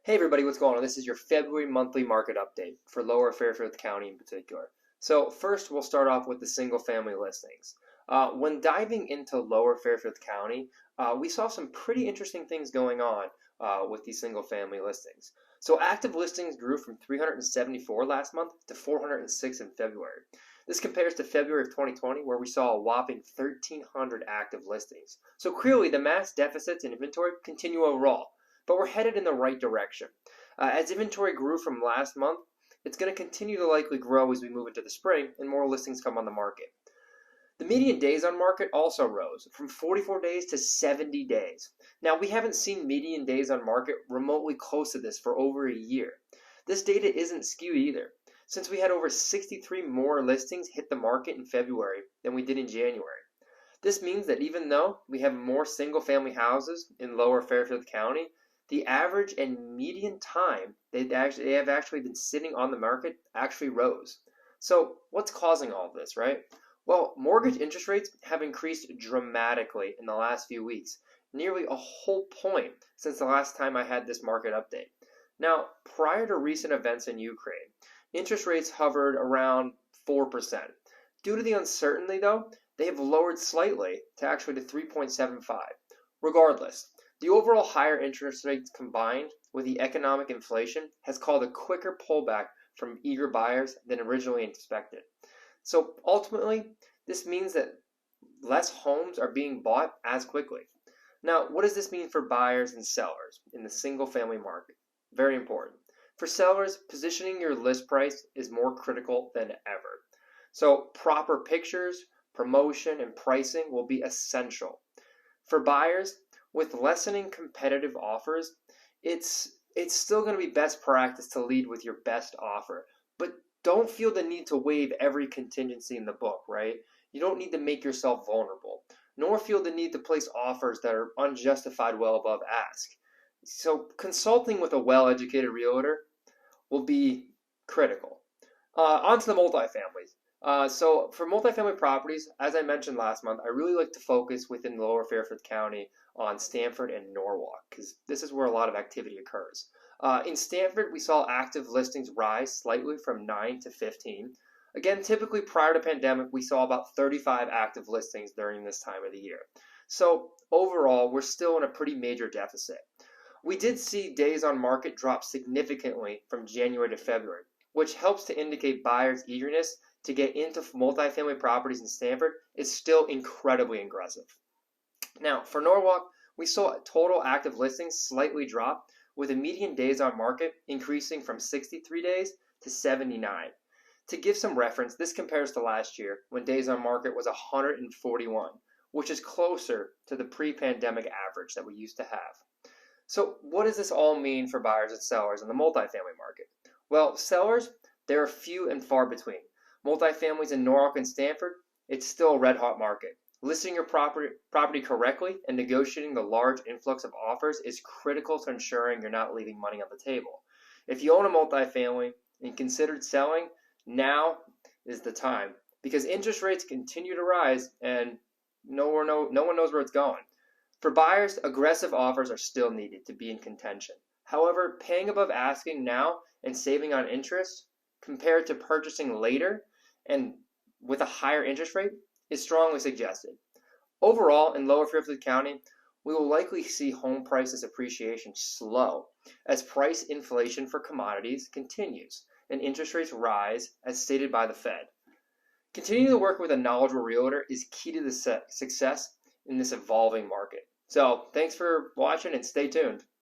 Hey everybody, what's going on? This is your February monthly market update for Lower Fairfield County in particular. So first, we'll start off with the single family listings. When diving into Lower Fairfield County, we saw some pretty interesting things going on with these single family listings. So active listings grew from 374 last month to 406 in February. This compares to February of 2020, where we saw a whopping 1,300 active listings. So clearly, the mass deficits in inventory continue overall, but we're headed in the right direction. As inventory grew from last month, it's going to continue to likely grow as we move into the spring and more listings come on the market. The median days on market also rose from 44 days to 70 days. Now, we haven't seen median days on market remotely close to this for over a year. This data isn't skewed either, since we had over 63 more listings hit the market in February than we did in January. This means that even though we have more single family houses in Lower Fairfield County, the average and median time they have actually been sitting on the market actually rose. So what's causing all of this, right? Well, mortgage interest rates have increased dramatically in the last few weeks, nearly a whole point since the last time I had this market update. Now, prior to recent events in Ukraine, interest rates hovered around 4%. Due to the uncertainty, though, they have lowered slightly to actually to 3.75. Regardless, the overall higher interest rates combined with the economic inflation has caused a quicker pullback from eager buyers than originally expected. So ultimately, this means that less homes are being bought as quickly. Now, what does this mean for buyers and sellers in the single family market? Very important. For sellers, positioning your list price is more critical than ever. So proper pictures, promotion, and pricing will be essential. For buyers, with lessening competitive offers, it's still going to be best practice to lead with your best offer. But don't feel the need to waive every contingency in the book, right? You don't need to make yourself vulnerable, nor feel the need to place offers that are unjustified well above ask. So consulting with a well-educated realtor will be critical. On to the multifamilies. So for multifamily properties, as I mentioned last month, I really like to focus within Lower Fairfield County on Stamford and Norwalk because this is where a lot of activity occurs. In Stamford, we saw active listings rise slightly from 9 to 15. Again, typically prior to pandemic, we saw about 35 active listings during this time of the year. So overall, we're still in a pretty major deficit. We did see days on market drop significantly from January to February, which helps to indicate buyers' eagerness to get into multifamily properties in Stamford is still incredibly aggressive. Now, for Norwalk, we saw total active listings slightly drop, with a median days on market increasing from 63 days to 79. To give some reference, this compares to last year when days on market was 141, which is closer to the pre-pandemic average that we used to have. So what does this all mean for buyers and sellers in the multifamily market? Well, sellers, they're few and far between. Multifamilies in Norwalk and Stamford, it's still a red hot market. Listing your property correctly and negotiating the large influx of offers is critical to ensuring you're not leaving money on the table. If you own a multifamily and considered selling, now is the time because interest rates continue to rise and no one knows where it's going. For buyers, aggressive offers are still needed to be in contention. However, paying above asking now and saving on interest compared to purchasing later and with a higher interest rate is strongly suggested. Overall, in Lower Fairfield County, we will likely see home prices appreciation slow as price inflation for commodities continues and interest rates rise as stated by the Fed. Continuing to work with a knowledgeable realtor is key to the success in this evolving market. So, thanks for watching and stay tuned.